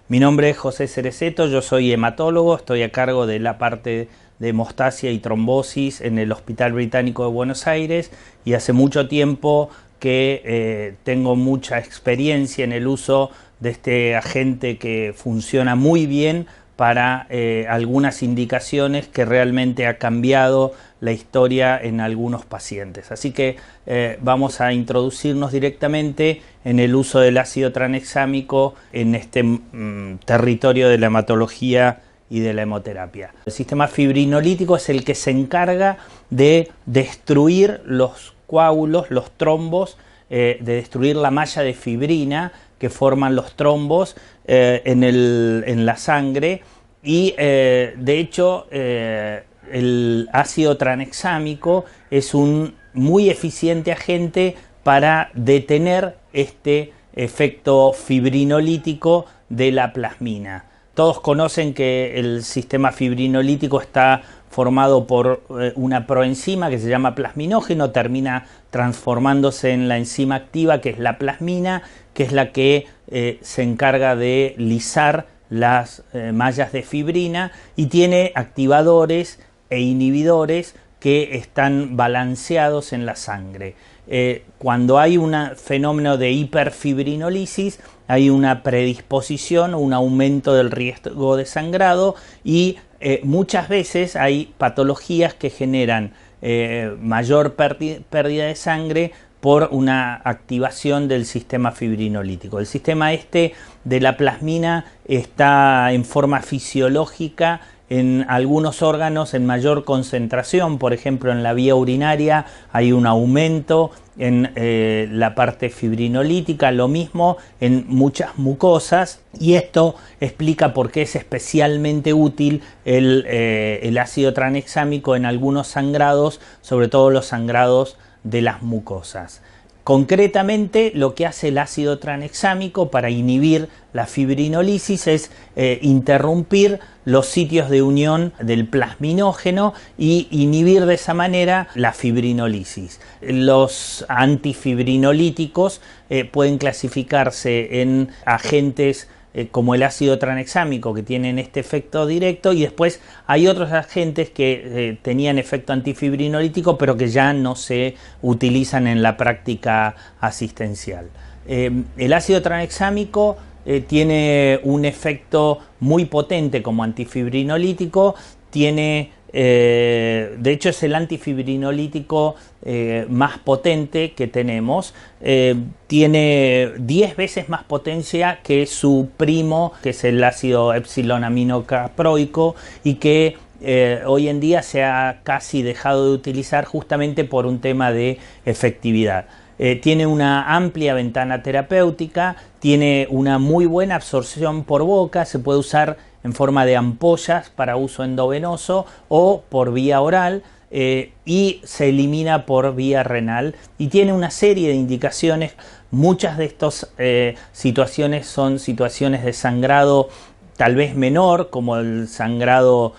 Mi nombre es José Cereceto, yo soy hematólogo, estoy a cargo de la parte de hemostasia y trombosis en el Hospital Británico de Buenos Aires y hace mucho tiempo que tengo mucha experiencia en el uso de este agente que funciona muy bien para algunas indicaciones que realmente ha cambiado la historia en algunos pacientes. Así que vamos a introducirnos directamente en el uso del ácido tranexámico en este territorio de la hematología y de la hemoterapia. El sistema fibrinolítico es el que se encarga de destruir los coágulos, los trombos, de destruir la malla de fibrina que forman los trombos en la sangre y de hecho el ácido tranexámico es un muy eficiente agente para detener este efecto fibrinolítico de la plasmina. Todos conocen que el sistema fibrinolítico está formado por una proenzima que se llama plasminógeno, termina transformándose en la enzima activa que es la plasmina, que es la que se encarga de lisar las mallas de fibrina y tiene activadores e inhibidores que están balanceados en la sangre. Cuando hay un fenómeno de hiperfibrinolisis, hay una predisposición o un aumento del riesgo de sangrado y muchas veces hay patologías que generan mayor pérdida de sangre por una activación del sistema fibrinolítico. El sistema de la plasmina está en forma fisiológica en algunos órganos en mayor concentración, por ejemplo en la vía urinaria hay un aumento en la parte fibrinolítica, lo mismo en muchas mucosas, y esto explica por qué es especialmente útil el ácido tranexámico en algunos sangrados, sobre todo los sangrados de las mucosas. Concretamente, lo que hace el ácido tranexámico para inhibir la fibrinolisis es interrumpir los sitios de unión del plasminógeno y inhibir de esa manera la fibrinolisis. Los antifibrinolíticos pueden clasificarse en agentes como el ácido tranexámico, que tienen este efecto directo, y después hay otros agentes que tenían efecto antifibrinolítico pero que ya no se utilizan en la práctica asistencial. El ácido tranexámico tiene un efecto muy potente como antifibrinolítico, de hecho es el antifibrinolítico más potente que tenemos, tiene 10 veces más potencia que su primo, que es el ácido epsilon aminocaproico, y que hoy en día se ha casi dejado de utilizar justamente por un tema de efectividad. Tiene una amplia ventana terapéutica, tiene una muy buena absorción por boca, se puede usar en forma de ampollas para uso endovenoso o por vía oral y se elimina por vía renal y tiene una serie de indicaciones. Muchas de estas situaciones son situaciones de sangrado tal vez menor, como el sangrado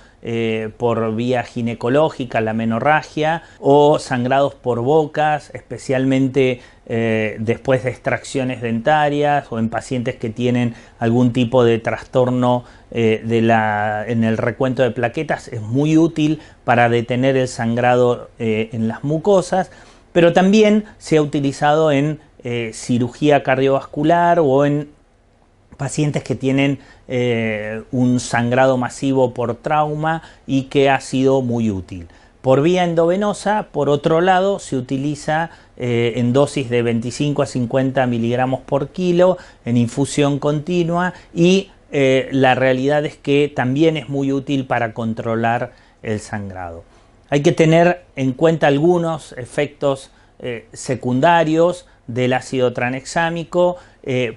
por vía ginecológica, la menorragia, o sangrados por bocas, especialmente después de extracciones dentarias o en pacientes que tienen algún tipo de trastorno en el recuento de plaquetas. Es muy útil para detener el sangrado en las mucosas, pero también se ha utilizado en cirugía cardiovascular o en pacientes que tienen un sangrado masivo por trauma y que ha sido muy útil. Por vía endovenosa, por otro lado, se utiliza en dosis de 25 a 50 miligramos por kilo en infusión continua y la realidad es que también es muy útil para controlar el sangrado. Hay que tener en cuenta algunos efectos secundarios del ácido tranexámico.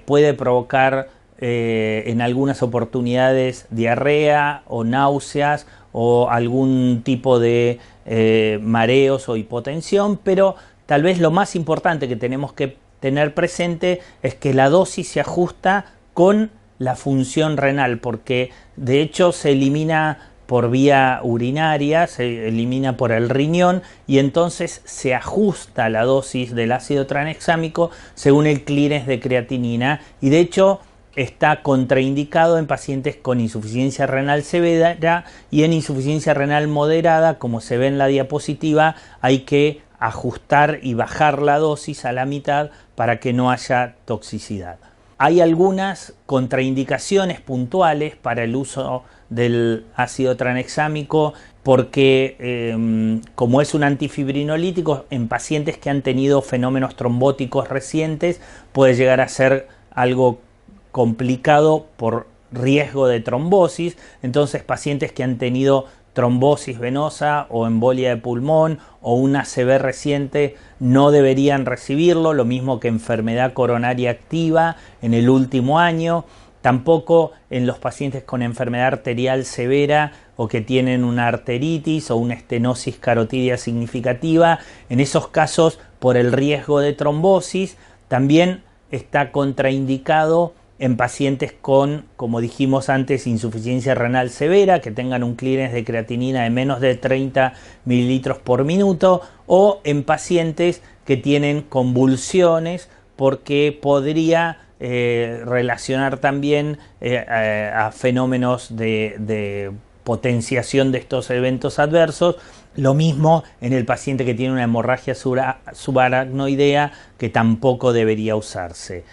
Puede provocar en algunas oportunidades diarrea o náuseas o algún tipo de mareos o hipotensión, pero tal vez lo más importante que tenemos que tener presente es que la dosis se ajusta con la función renal, porque de hecho se elimina por vía urinaria, se elimina por el riñón y entonces se ajusta la dosis del ácido tranexámico según el clearance de creatinina y de hecho está contraindicado en pacientes con insuficiencia renal severa, y en insuficiencia renal moderada, como se ve en la diapositiva, hay que ajustar y bajar la dosis a la mitad para que no haya toxicidad. Hay algunas contraindicaciones puntuales para el uso del ácido tranexámico porque como es un antifibrinolítico, en pacientes que han tenido fenómenos trombóticos recientes puede llegar a ser algo complicado por riesgo de trombosis. Entonces pacientes que han tenido trombosis venosa o embolia de pulmón o una ACV reciente no deberían recibirlo, lo mismo que enfermedad coronaria activa en el último año. Tampoco en los pacientes con enfermedad arterial severa o que tienen una arteritis o una estenosis carotidia significativa. En esos casos, por el riesgo de trombosis, también está contraindicado en pacientes con, como dijimos antes, insuficiencia renal severa, que tengan un clearance de creatinina de menos de 30 mililitros por minuto, o en pacientes que tienen convulsiones, porque podría relacionar también a fenómenos de potenciación de estos eventos adversos. Lo mismo en el paciente que tiene una hemorragia subaracnoidea, que tampoco debería usarse.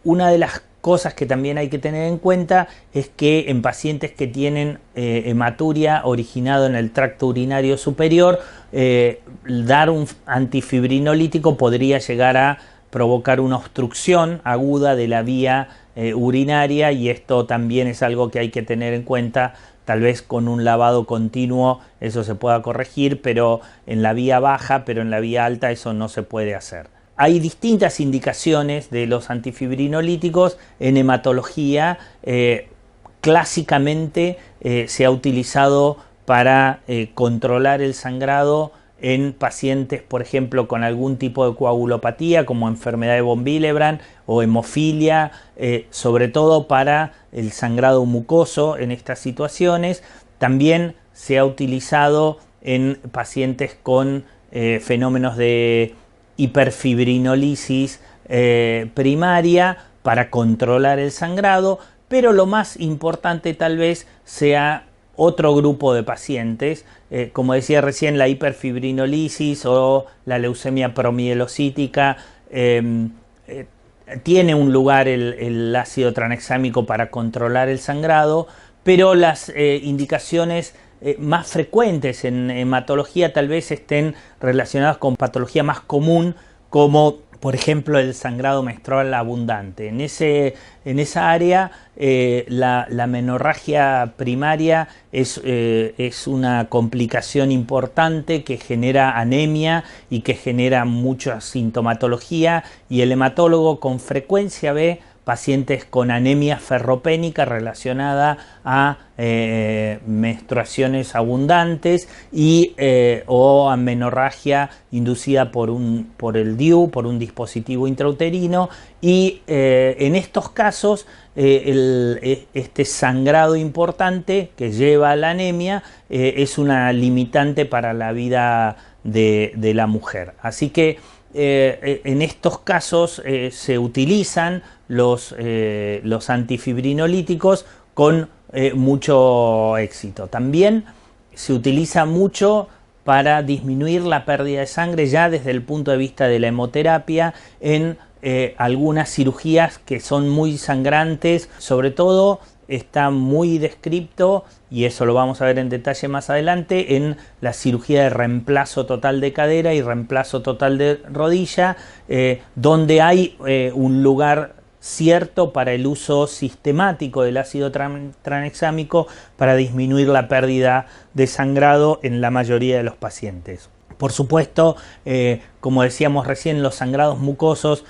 Una de las cosas que también hay que tener en cuenta es que en pacientes que tienen hematuria originado en el tracto urinario superior, dar un antifibrinolítico podría llegar a provocar una obstrucción aguda de la vía urinaria, y esto también es algo que hay que tener en cuenta. Tal vez con un lavado continuo eso se pueda corregir, pero en la vía baja, pero en la vía alta eso no se puede hacer. Hay distintas indicaciones de los antifibrinolíticos en hematología. Clásicamente se ha utilizado para controlar el sangrado en pacientes, por ejemplo, con algún tipo de coagulopatía, como enfermedad de von Willebrand o hemofilia, sobre todo para el sangrado mucoso en estas situaciones. También se ha utilizado en pacientes con fenómenos de hiperfibrinolisis primaria para controlar el sangrado, pero lo más importante tal vez sea otro grupo de pacientes, como decía recién, la hiperfibrinolisis o la leucemia promielocítica. Tiene un lugar el ácido tranexámico para controlar el sangrado, pero las indicaciones más frecuentes en hematología tal vez estén relacionadas con patología más común, como por ejemplo el sangrado menstrual abundante. En esa área la menorragia primaria es una complicación importante que genera anemia y que genera mucha sintomatología, y el hematólogo con frecuencia ve pacientes con anemia ferropénica relacionada a menstruaciones abundantes y o amenorragia inducida por el DIU, por un dispositivo intrauterino, y en estos casos este sangrado importante que lleva a la anemia es una limitante para la vida de la mujer. Así que en estos casos se utilizan los antifibrinolíticos con mucho éxito. También se utiliza mucho para disminuir la pérdida de sangre ya desde el punto de vista de la hemoterapia en algunas cirugías que son muy sangrantes. Sobre todo está muy descrito, y eso lo vamos a ver en detalle más adelante, en la cirugía de reemplazo total de cadera y reemplazo total de rodilla, donde hay un lugar cierto para el uso sistemático del ácido tranexámico para disminuir la pérdida de sangrado en la mayoría de los pacientes. Por supuesto, como decíamos recién, los sangrados mucosos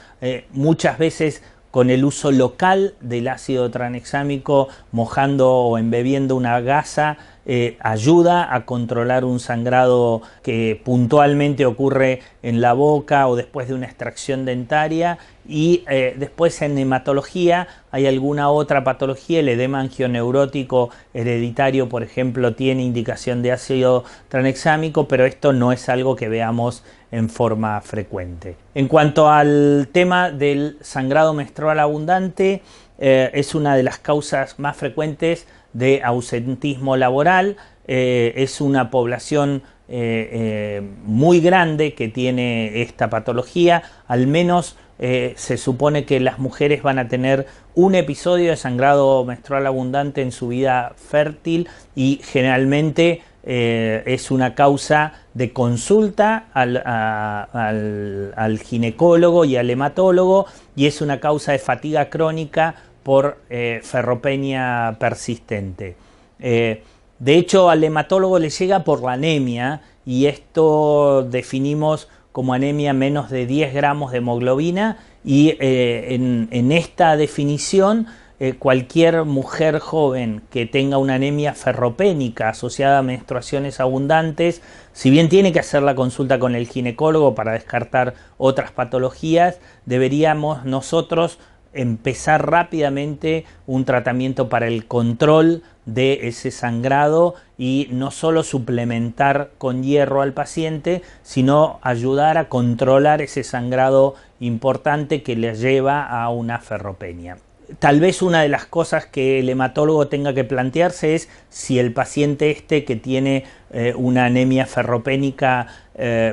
muchas veces con el uso local del ácido tranexámico, mojando o embebiendo una gasa, ayuda a controlar un sangrado que puntualmente ocurre en la boca o después de una extracción dentaria. Y después en hematología hay alguna otra patología, el edema angioneurótico hereditario, por ejemplo, tiene indicación de ácido tranexámico, pero esto no es algo que veamos en forma frecuente. En cuanto al tema del sangrado menstrual abundante, es una de las causas más frecuentes de ausentismo laboral. Es una población muy grande que tiene esta patología. Al menos se supone que las mujeres van a tener un episodio de sangrado menstrual abundante en su vida fértil, y generalmente es una causa de consulta al ginecólogo y al hematólogo, y es una causa de fatiga crónica por ferropenia persistente. De hecho, al hematólogo le llega por la anemia, y esto definimos como anemia menos de 10 gramos de hemoglobina, y en esta definición cualquier mujer joven que tenga una anemia ferropénica asociada a menstruaciones abundantes, si bien tiene que hacer la consulta con el ginecólogo para descartar otras patologías, deberíamos nosotros empezar rápidamente un tratamiento para el control de ese sangrado, y no solo suplementar con hierro al paciente, sino ayudar a controlar ese sangrado importante que le lleva a una ferropenia. Tal vez una de las cosas que el hematólogo tenga que plantearse es si el paciente que tiene una anemia ferropénica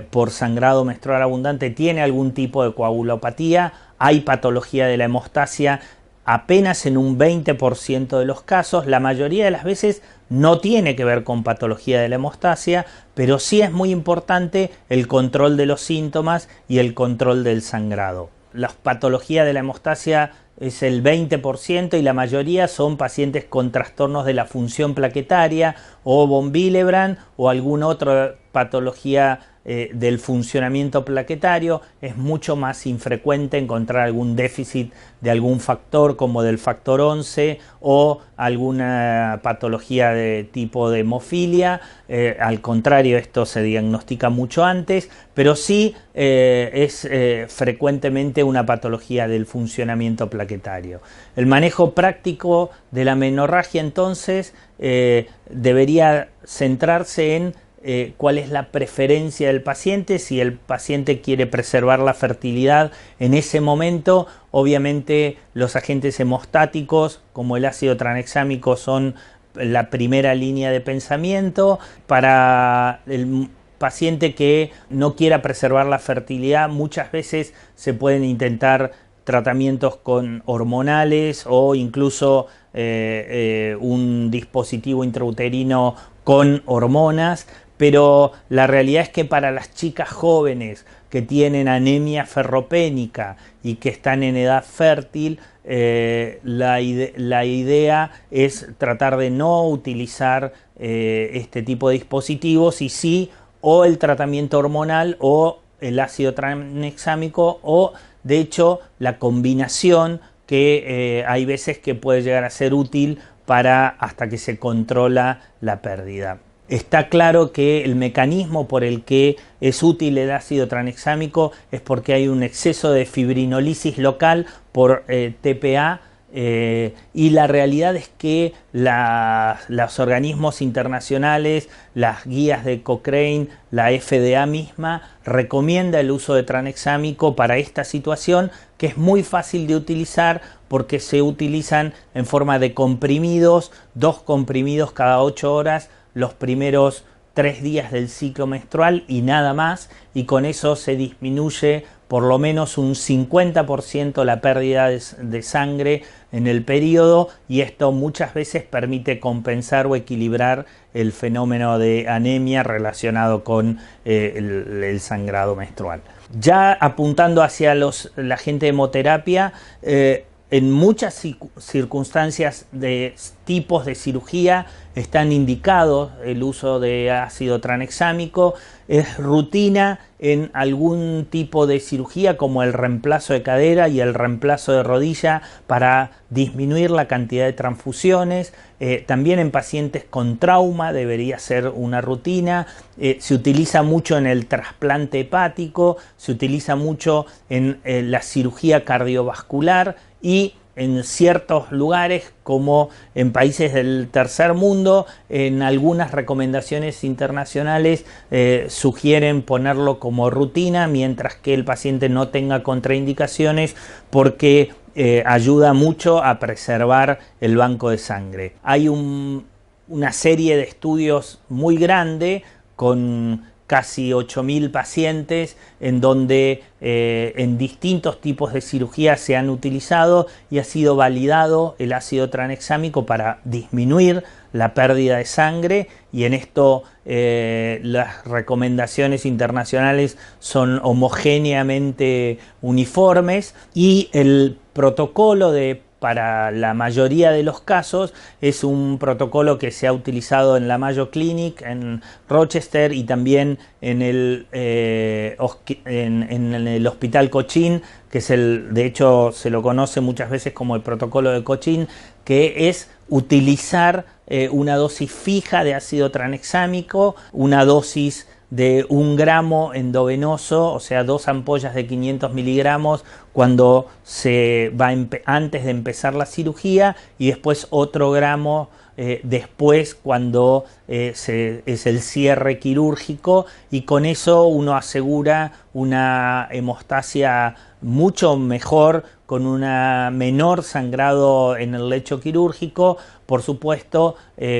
por sangrado menstrual abundante tiene algún tipo de coagulopatía. Hay patología de la hemostasia apenas en un 20% de los casos. La mayoría de las veces no tiene que ver con patología de la hemostasia, pero sí es muy importante el control de los síntomas y el control del sangrado. Las patologías de la hemostasia es el 20%, y la mayoría son pacientes con trastornos de la función plaquetaria o von Willebrand o alguna otra patología del funcionamiento plaquetario. Es mucho más infrecuente encontrar algún déficit de algún factor como del factor 11 o alguna patología de tipo de hemofilia. Al contrario, esto se diagnostica mucho antes, pero sí es frecuentemente una patología del funcionamiento plaquetario. El manejo práctico de la menorragia entonces debería centrarse en cuál es la preferencia del paciente. Si el paciente quiere preservar la fertilidad en ese momento, obviamente los agentes hemostáticos como el ácido tranexámico son la primera línea de pensamiento. Para el paciente que no quiera preservar la fertilidad, muchas veces se pueden intentar tratamientos con hormonales o incluso un dispositivo intrauterino con hormonas. Pero la realidad es que para las chicas jóvenes que tienen anemia ferropénica y que están en edad fértil, la idea es tratar de no utilizar este tipo de dispositivos, y sí o el tratamiento hormonal o el ácido tranexámico, o de hecho la combinación que hay veces que puede llegar a ser útil hasta que se controla la pérdida. Está claro que el mecanismo por el que es útil el ácido tranexámico es porque hay un exceso de fibrinolisis local por TPA, y la realidad es que los organismos internacionales, las guías de Cochrane, la FDA misma, recomienda el uso de tranexámico para esta situación, que es muy fácil de utilizar porque se utilizan en forma de comprimidos, 2 comprimidos cada 8 horas, los primeros 3 días del ciclo menstrual y nada más, y con eso se disminuye por lo menos un 50% la pérdida de sangre en el periodo, y esto muchas veces permite compensar o equilibrar el fenómeno de anemia relacionado con el sangrado menstrual. Ya apuntando hacia la gente de hemoterapia, en muchas circunstancias de tipos de cirugía están indicados el uso de ácido tranexámico. Es rutina en algún tipo de cirugía como el reemplazo de cadera y el reemplazo de rodilla para disminuir la cantidad de transfusiones. También en pacientes con trauma debería ser una rutina. Se utiliza mucho en el trasplante hepático, se utiliza mucho en la cirugía cardiovascular, y en ciertos lugares, como en países del tercer mundo, en algunas recomendaciones internacionales sugieren ponerlo como rutina mientras que el paciente no tenga contraindicaciones, porque ayuda mucho a preservar el banco de sangre. Hay una serie de estudios muy grande con casi 8.000 pacientes en donde en distintos tipos de cirugía se han utilizado y ha sido validado el ácido tranexámico para disminuir la pérdida de sangre, y en esto las recomendaciones internacionales son homogéneamente uniformes, y el protocolo para la mayoría de los casos es un protocolo que se ha utilizado en la Mayo Clinic en Rochester y también en el Hospital Cochin, que es de hecho se lo conoce muchas veces como el protocolo de Cochin, que es utilizar una dosis fija de ácido tranexámico, una dosis de 1 gramo endovenoso, o sea, 2 ampollas de 500 miligramos cuando se va antes de empezar la cirugía, y después otro gramo después cuando es el cierre quirúrgico, y con eso uno asegura una hemostasia mucho mejor, con una menor sangrado en el lecho quirúrgico, por supuesto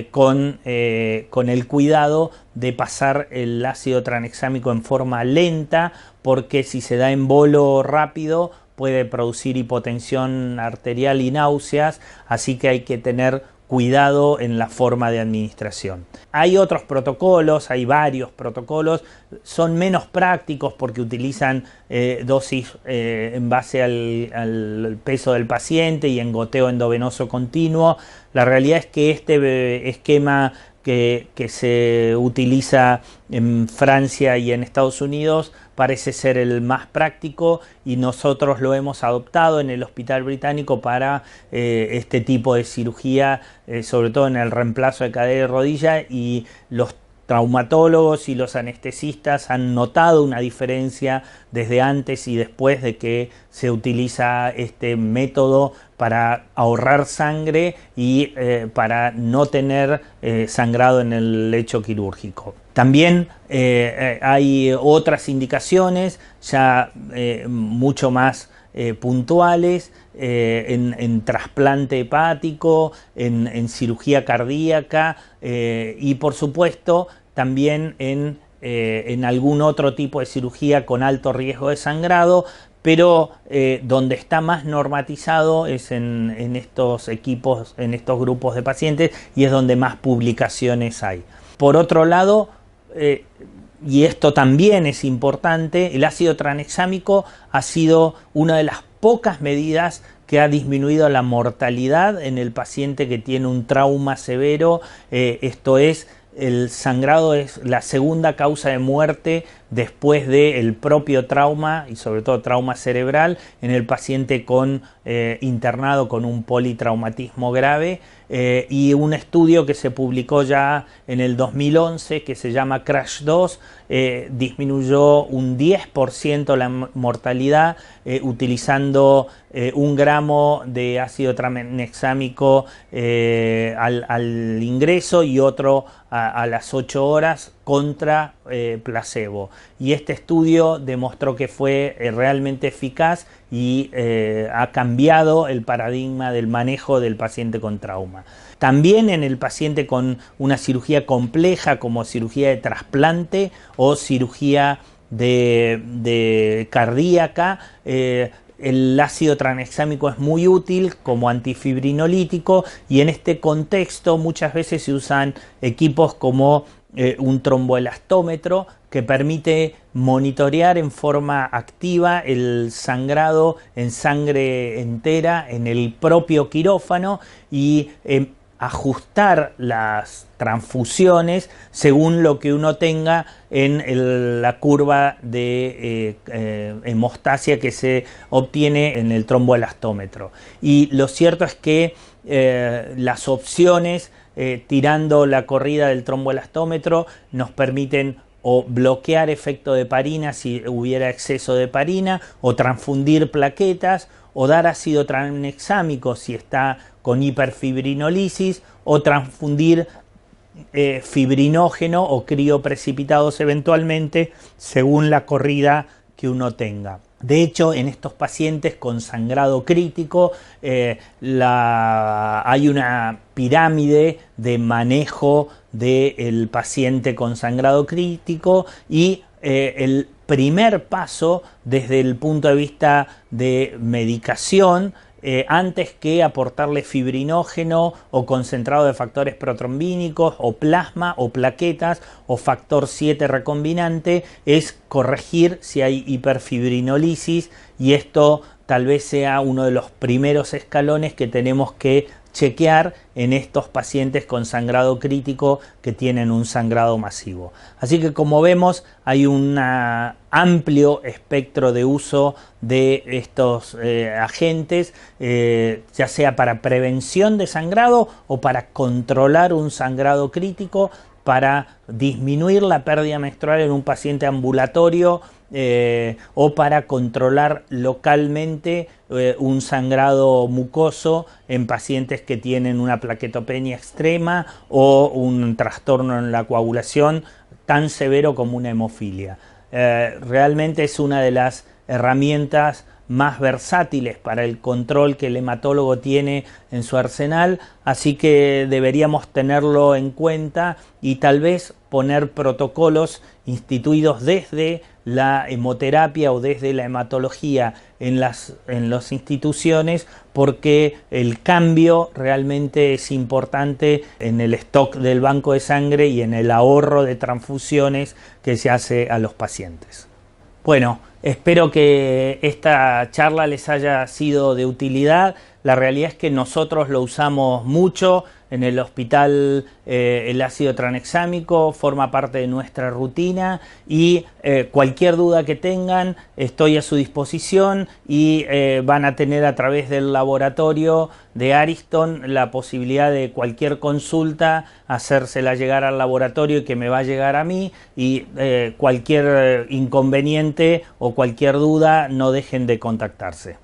con el cuidado de pasar el ácido tranexámico en forma lenta, porque si se da en bolo rápido puede producir hipotensión arterial y náuseas, así que hay que tener cuidado en la forma de administración. Hay otros protocolos, hay varios protocolos, son menos prácticos porque utilizan dosis en base al peso del paciente y en goteo endovenoso continuo. La realidad es que este esquema que se utiliza en Francia y en Estados Unidos parece ser el más práctico, y nosotros lo hemos adoptado en el Hospital Británico para este tipo de cirugía, sobre todo en el reemplazo de cadera y rodilla, y los traumatólogos y los anestesistas han notado una diferencia desde antes y después de que se utiliza este método para ahorrar sangre y para no tener sangrado en el lecho quirúrgico. También hay otras indicaciones ya mucho más puntuales en trasplante hepático, en cirugía cardíaca y por supuesto también en algún otro tipo de cirugía con alto riesgo de sangrado, pero donde está más normatizado es en estos equipos, en estos grupos de pacientes, y es donde más publicaciones hay. Por otro lado, y esto también es importante, el ácido tranexámico ha sido una de las pocas medidas que ha disminuido la mortalidad en el paciente que tiene un trauma severo. Esto es, el sangrado es la segunda causa de muerte después del propio trauma, y sobre todo trauma cerebral, en el paciente internado con un politraumatismo grave. Y un estudio que se publicó ya en el 2011, que se llama CRASH 2, disminuyó un 10% la mortalidad utilizando 1 gramo de ácido tranexámico al ingreso y otro a las 8 horas contra placebo. Y este estudio demostró que fue realmente eficaz y ha cambiado el paradigma del manejo del paciente con trauma. También en el paciente con una cirugía compleja como cirugía de trasplante o cirugía de cardíaca, el ácido tranexámico es muy útil como antifibrinolítico, y en este contexto muchas veces se usan equipos como un tromboelastómetro que permite monitorear en forma activa el sangrado en sangre entera en el propio quirófano y ajustar las transfusiones según lo que uno tenga en la curva de hemostasia que se obtiene en el tromboelastómetro. Y lo cierto es que las opciones tirando la corrida del tromboelastómetro nos permiten o bloquear efecto de heparina si hubiera exceso de heparina, o transfundir plaquetas, o dar ácido tranexámico si está con hiperfibrinolisis, o transfundir fibrinógeno o crioprecipitados eventualmente según la corrida que uno tenga. De hecho, en estos pacientes con sangrado crítico hay una pirámide de manejo del paciente con sangrado crítico y el primer paso desde el punto de vista de medicación, antes que aportarle fibrinógeno o concentrado de factores protrombínicos o plasma o plaquetas o factor 7 recombinante, es corregir si hay hiperfibrinolisis, y esto tal vez sea uno de los primeros escalones que tenemos que chequear en estos pacientes con sangrado crítico que tienen un sangrado masivo. Así que, como vemos, hay un amplio espectro de uso de estos agentes, ya sea para prevención de sangrado o para controlar un sangrado crítico, para disminuir la pérdida menstrual en un paciente ambulatorio, o para controlar localmente un sangrado mucoso en pacientes que tienen una plaquetopenia extrema o un trastorno en la coagulación tan severo como una hemofilia. Realmente es una de las herramientas más versátiles para el control que el hematólogo tiene en su arsenal, así que deberíamos tenerlo en cuenta y tal vez poner protocolos instituidos desde la hemoterapia o desde la hematología en las instituciones, porque el cambio realmente es importante en el stock del banco de sangre y en el ahorro de transfusiones que se hace a los pacientes. Bueno, espero que esta charla les haya sido de utilidad. La realidad es que nosotros lo usamos mucho en el hospital. El ácido tranexámico forma parte de nuestra rutina y cualquier duda que tengan, estoy a su disposición, y van a tener a través del laboratorio de Ariston la posibilidad de cualquier consulta hacérsela llegar al laboratorio y que me va a llegar a mí, y cualquier inconveniente o cualquier duda, no dejen de contactarse.